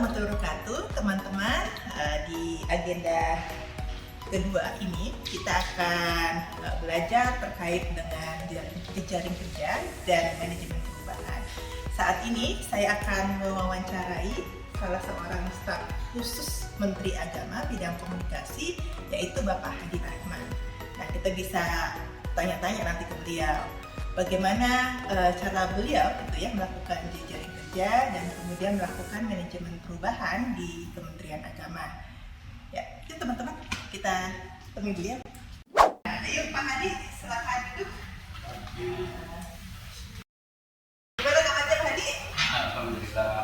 warahmatullahi wabarakatuh, teman-teman. Di agenda kedua ini kita akan belajar terkait dengan jejaring kerja dan manajemen perubahan. Saat ini saya akan mewawancarai salah seorang staf khusus Menteri Agama bidang komunikasi, yaitu Bapak Hadi Rahman. Nah, kita bisa tanya-tanya nanti ke beliau bagaimana cara beliau melakukan jejaring kerja dan kemudian melakukan manajemen perubahan di Kementerian Agama. Ya, itu teman-teman, kita temui beliau. Nah, ayo Pak Hadi, silakan duduk. Gimana kabarnya Pak Hadi? Alhamdulillah.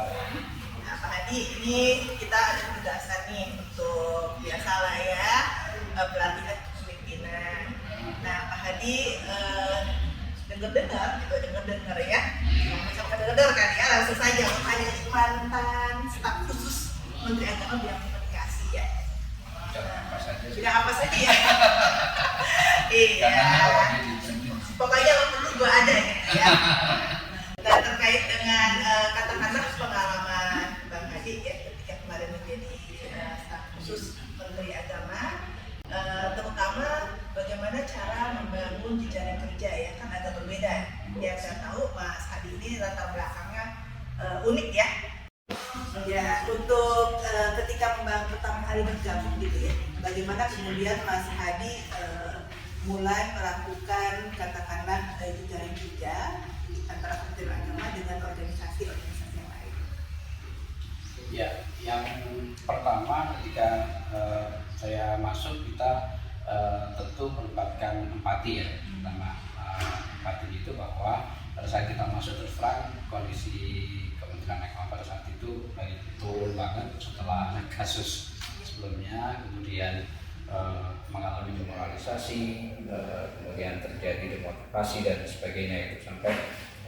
Nah, Pak Hadi, ini kita ada penugasan nih untuk biasalah ya, pelatihan kepemimpinan. Nah, Pak Hadi dengar ya, misalkan dengar kan ya, langsung saja Pak Hadi mantan staf khusus Menteri Agama bidang komunikasi ya. Bidang apa saja ya? Iya. Pokoknya waktu itu gua ada ya. Dan terkait dengan katakanlah pengalaman Bang Hadi ya ketika kemarin menjadi staf khusus Menteri Agama, terutama bagaimana cara membangun jejaring kerja ya, kan agak berbeda. Yang saya tahu Mas Hadi ini latar belakangnya unik ya. Ya, untuk ketika pertama kali bergabung gitu ya, bagaimana kemudian Mas Hadi mulai melakukan katakanlah jejaring kerja antara Kementerian Agama dengan organisasi-organisasi yang lain. Ya, yang pertama ketika saya masuk kita tentu menempatkan empati ya, pertama empati itu bahwa pada saat kita masuk terus terang kondisi Kementerian Agama pada saat itu turun banget setelah ada kasus sebelumnya, kemudian mengalami demoralisasi, kemudian terjadi demotivasi dan sebagainya, itu sampai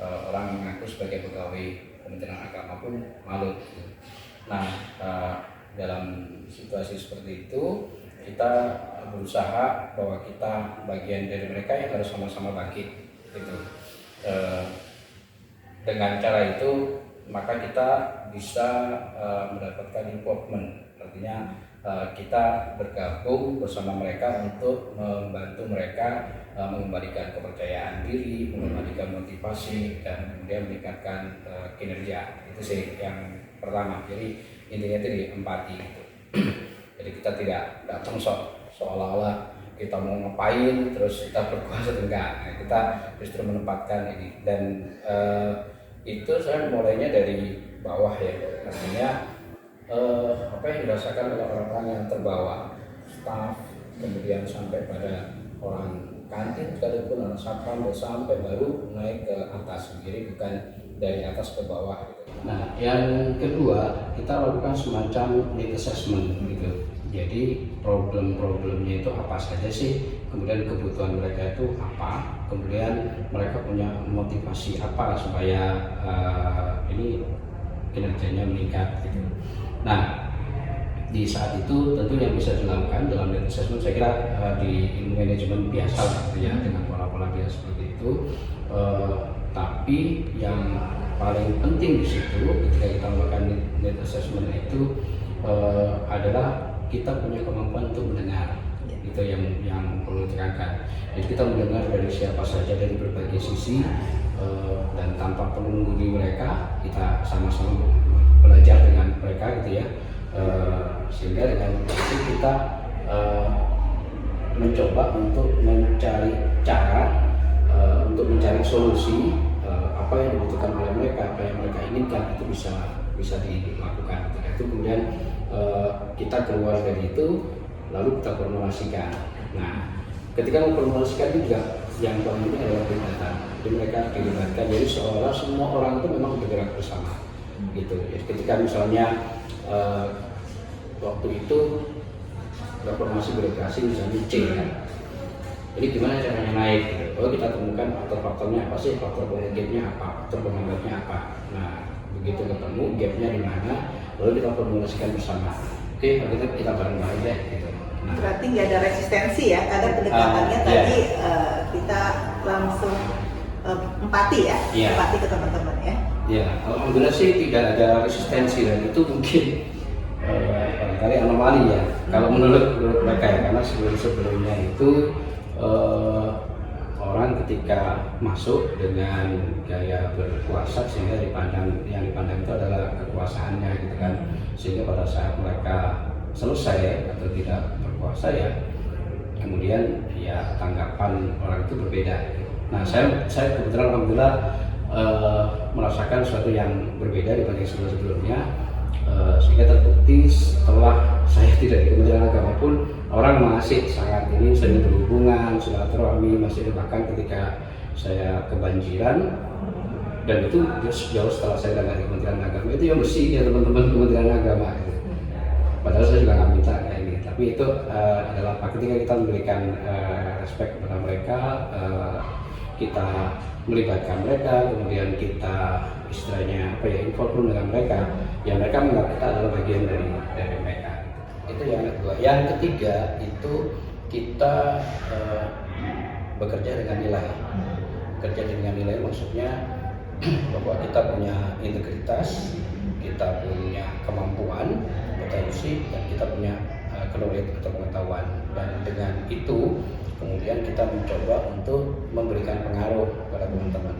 orang mengaku sebagai pegawai Kementerian Agama pun malu. Nah, dalam situasi seperti itu kita berusaha bahwa kita bagian dari mereka yang harus sama-sama bangkit gitu. Dengan cara itu maka kita bisa mendapatkan involvement, artinya kita bergabung bersama mereka untuk membantu mereka mengembalikan kepercayaan diri, mengembalikan motivasi, dan kemudian meningkatkan kinerja. Itu sih yang pertama. Jadi intinya itu di empati gitu. Jadi kita tidak datang seolah-olah kita mau ngapain terus kita berkuasa, enggak. Nah, kita justru menempatkan ini, dan itu saya mulainya dari bawah ya, artinya apa yang dirasakan oleh orang-orang yang terbawa, staf, kemudian sampai pada orang kantin sekalipun, orang satpam, sampai baru naik ke atas. Jadi bukan dari atas ke bawah gitu. Nah, yang kedua kita lakukan semacam need assessment gitu. Jadi problem-problemnya itu apa saja sih, kemudian kebutuhan mereka itu apa, kemudian mereka punya motivasi apa supaya ini kinerjanya meningkat gitu. Nah, di saat itu tentu yang bisa dilakukan dalam data assessment, saya kira di ilmu manajemen biasa gitu ya, dengan pola-pola biasa seperti itu. Tapi yang paling penting di situ ketika kita melakukan data assessment itu adalah kita punya kemampuan untuk mendengar. Itu yang perlu ditekankan. Jadi kita mendengar dari siapa saja, dari berbagai sisi, dan tanpa perlu menggurui mereka, kita sama-sama belajar dengan mereka gitu ya. Sehingga dengan itu kita mencoba untuk mencari cara untuk mencari solusi apa yang dibutuhkan oleh mereka, apa yang mereka inginkan, itu bisa dilakukan. Itu kemudian kita keluar dari itu lalu kita formulasikan. Nah, ketika memformulasikan itu juga yang paling penting adalah data. Jadi mereka dilibatkan, jadi seolah semua orang itu memang bergerak bersama gitu. Jadi ketika misalnya waktu itu reformasi birokrasi misalnya C kan, jadi gimana caranya naik gitu. Oh, kita temukan faktor-faktornya apa sih, faktor pengungkitnya apa, faktor penghambatnya apa. Nah, begitu ketemu gapnya di mana, lalu kita formulasikan bersama. Oke, kita bareng-bareng deh gitu. Nah, Berarti nggak ada resistensi ya, karena pendekatannya tadi kita langsung empati ya, empati ke teman-teman ya. Ya, alhamdulillah sih tidak ada resistensi, dan itu mungkin barangkali anomali ya. Kalau menurut mereka ya, karena sebelumnya itu orang ketika masuk dengan gaya berkuasa sehingga yang dipandang itu adalah kekuasaannya gitu kan. Sehingga pada saat mereka selesai atau tidak berkuasa ya, kemudian ya tanggapan orang itu berbeda. Nah, saya kebetulan alhamdulillah merasakan sesuatu yang berbeda dibanding sebelumnya, sehingga terbukti setelah saya tidak di Kementerian Agama pun orang masih sangat ini sering berhubungan, silaturahmi, masih bahkan ketika saya kebanjiran, dan itu jauh setelah saya datang di Kementerian Agama, itu yang bersih ya teman-teman Kementerian Agama gitu. Padahal saya juga nggak minta kayak ini, tapi itu adalah ketika kita memberikan respect kepada mereka, kita melibatkan mereka, kemudian kita istilahnya involve dengan mereka, ya mereka menganggap kita adalah bagian dari mereka. Itu yang kedua. Yang ketiga itu kita bekerja dengan nilai. Bekerja dengan nilai maksudnya bahwa kita punya integritas, kita punya kemampuan, potensi, dan kita punya knowledge atau pengetahuan. Dan dengan itu kemudian kita mencoba untuk memberikan pengaruh kepada teman-teman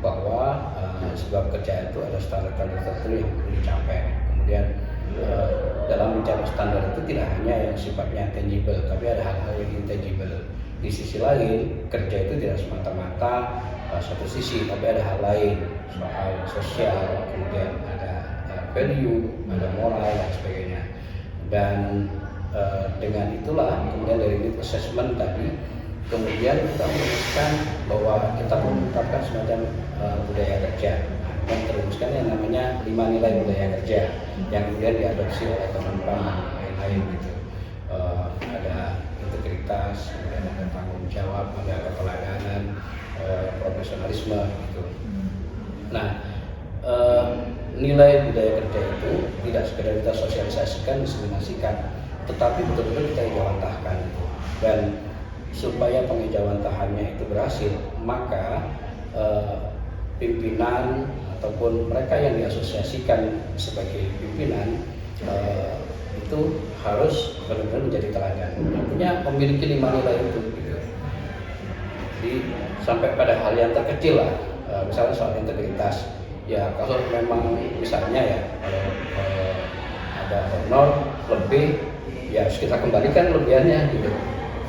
bahwa sebuah pekerjaan itu ada standar-standar tertentu yang perlu dicapai. Kemudian dalam mencapai standar itu tidak hanya yang sifatnya tangible, tapi ada hal-hal yang intangible. Di sisi lain, kerja itu tidak semata-mata satu sisi, tapi ada hal lain, soal sosial, kemudian ada value, ada moral, dan sebagainya. Dan dengan itulah kemudian dari need assessment tadi, kemudian kita merumuskan bahwa kita menetapkan semacam budaya kerja, dan terumuskan yang namanya 5 nilai budaya kerja yang kemudian diadopsi oleh teman-teman lain-lain gitu. Ada integritas, kemudian ada tanggung jawab, ada keteladanan, profesionalisme gitu. Nah, nilai budaya kerja itu tidak sekedar kita sosialisasikan, diseminasikan, tetapi betul-betul kita ejawantahkan gitu. Dan supaya pengejawantahannya itu berhasil, maka pimpinan ataupun mereka yang diasosiasikan sebagai pimpinan itu harus benar-benar menjadi teladan, artinya memiliki 5 nilai itu gitu. Jadi sampai pada hal yang terkecil lah, misalnya soal integritas, ya kalau memang misalnya ya kalau ada honor lebih, ya harus kita kembalikan kelebihannya gitu.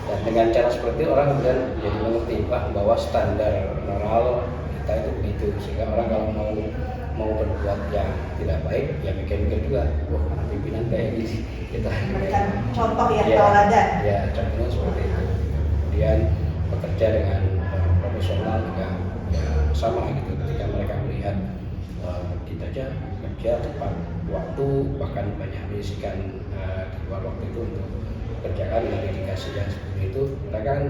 Dan dengan cara seperti itu orang kemudian menjadi mengerti bahwa standar moral kita itu begitu, sehingga orang kalau mau berbuat yang tidak baik ya mikir-mikir juga, wah anak pimpinan kayak gini, kita memberikan contoh yang teladan. Ya contohnya seperti itu. Kemudian bekerja dengan profesional juga ya sama gitu, ketika mereka melihat kita aja kerja tepat waktu, bahkan banyak menyisikan di luar waktu itu untuk kerjaan dengan dedikasi yang seperti itu, mereka kan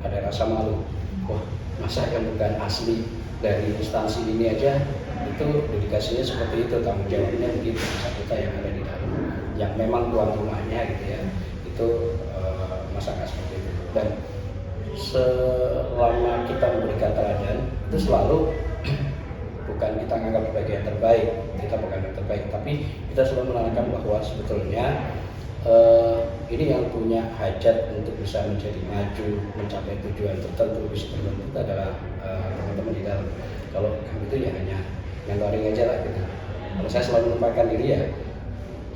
ada rasa malu, wah masa yang bukan asli dari instansi ini aja itu dedikasinya seperti itu, tanggung jawabnya begitu, masa kita yang ada di dalam yang memang tuan rumahnya gitu ya, itu masa nggak seperti itu. Dan selama kita memberikan teladan itu selalu bukan kita anggap sebagai yang terbaik, kita bukan yang terbaik, tapi kita selalu menerangkan bahwa sebetulnya ini yang punya hajat untuk bisa menjadi maju, mencapai tujuan tertentu, visi tertentu itu adalah teman-teman di dalam. Kalau kami itu ya hanya mentoring aja lah gitu. Kalau saya selalu menempatkan diri ya,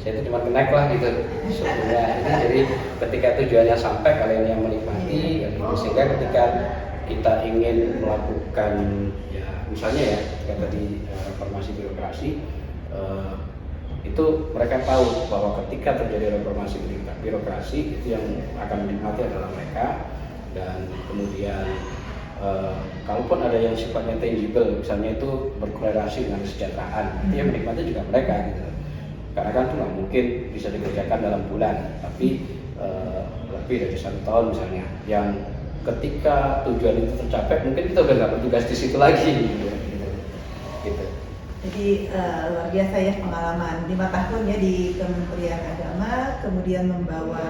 saya itu cuma connect lah gitu sebetulnya. Jadi ketika tujuannya sampai, kalian yang menikmati, sehingga ketika kita ingin melakukan ya misalnya ya ketika tadi reformasi birokrasi, itu mereka tahu bahwa ketika terjadi reformasi birokrasi itu yang akan menikmati adalah mereka. Dan kemudian kalaupun ada yang sifatnya tangible, misalnya itu berkorelasi dengan kesejahteraan, itu yang menikmati juga mereka gitu. Karena kan itu nggak mungkin bisa dikerjakan dalam bulan, tapi lebih dari 1 tahun misalnya, yang ketika tujuan itu tercapai mungkin kita udah nggak bertugas di situ lagi gitu. Jadi luar biasa ya pengalaman 5 tahun ya di Kementerian Agama, kemudian membawa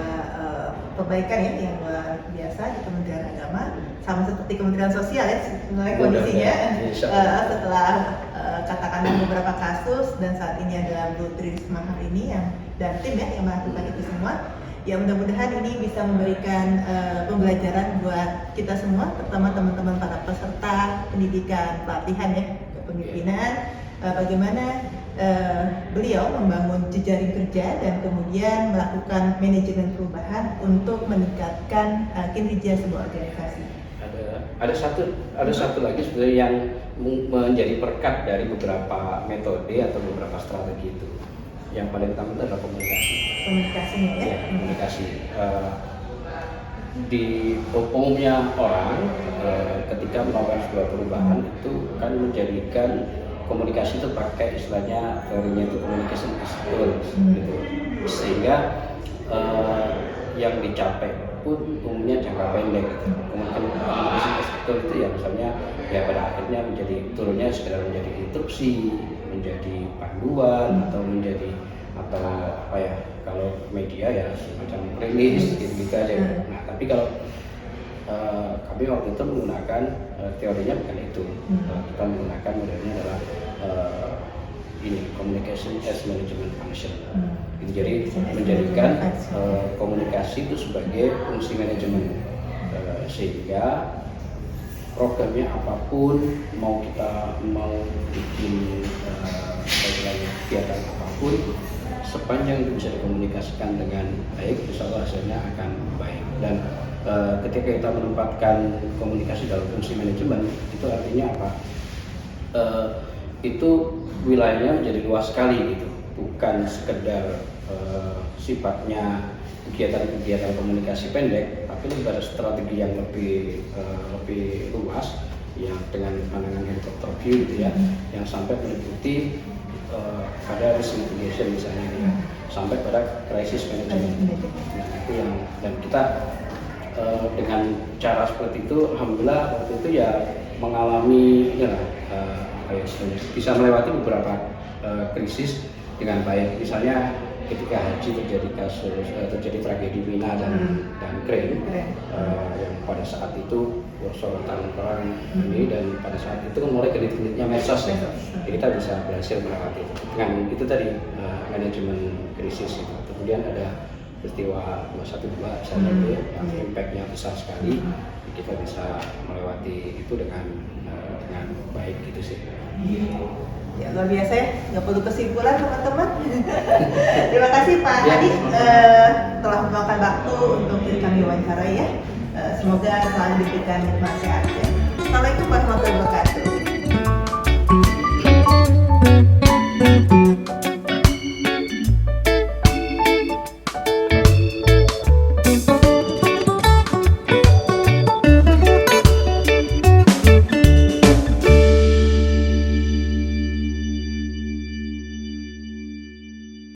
perbaikan ya yang luar biasa di Kementerian Agama, sama seperti Kementerian Sosial ya sebenarnya kondisinya setelah katakanlah beberapa kasus, dan saat ini adalah Bu Tri Risma hari ini dan tim ya yang melakukan itu semua. Ya mudah-mudahan ini bisa memberikan pembelajaran buat kita semua, terutama teman-teman para peserta pendidikan pelatihan ya kepemimpinan, bagaimana beliau membangun jejaring kerja dan kemudian melakukan manajemen perubahan untuk meningkatkan kinerja sebuah organisasi. Ada satu lagi sebenarnya yang menjadi perekat dari beberapa metode atau beberapa strategi itu. Yang paling utama itu adalah komunikasi. Komunikasinya ya? Ya, komunikasi. Di umumnya orang ketika melakukan sebuah perubahan itu kan menjadikan komunikasi itu pakai istilahnya teorinya itu communication is goals gitu, sehingga yang dicapai pun umumnya jangka pendek gitu. Communication is goals itu ya misalnya ya pada akhirnya menjadi turunnya sekedar menjadi instruksi, menjadi panduan atau menjadi apa ya kalau media ya semacam rilis gitu aja. Nah tapi kalau kami waktu itu menggunakan teorinya bukan itu. Kita menggunakan modelnya adalah ini communication as management function. Jadi menjadikan komunikasi itu sebagai fungsi manajemen, sehingga programnya apapun mau bikin kegiatan apapun, sepanjang itu bisa dikomunikasikan dengan baik, insya Allah hasilnya akan baik. Dan ketika kita menempatkan komunikasi dalam fungsi manajemen, itu artinya apa? Itu wilayahnya menjadi luas sekali gitu, bukan sekedar sifatnya kegiatan-kegiatan komunikasi pendek, tapi lebih pada strategi yang lebih luas, yang dengan pandangan helikopter view gitu ya, yang sampai meliputi pada risk mitigation misalnya gitu, sampai pada crisis management. Nah itu yang, dan kita dengan cara seperti itu, alhamdulillah waktu itu ya mengalami bisa melewati beberapa krisis dengan baik. Misalnya ketika haji terjadi tragedi Mina dan Crane, yang pada saat itu sorotan perang ini, dan pada saat itu kan mulai genit-genitnya medsos ya. Jadi kita bisa berhasil melewati dengan itu tadi manajemen krisis itu. Kemudian ada peristiwa 212 misalnya itu yang impactnya besar sekali, kita bisa melewati itu dengan baik gitu sih. Ya luar biasa ya, nggak perlu kesimpulan teman-teman. Terima kasih Pak Hadi telah meluangkan waktu untuk kami wawancarai ya. Semoga selalu diberikan nikmat sehat ya. Assalamualaikum warahmatullahi wabarakatuh.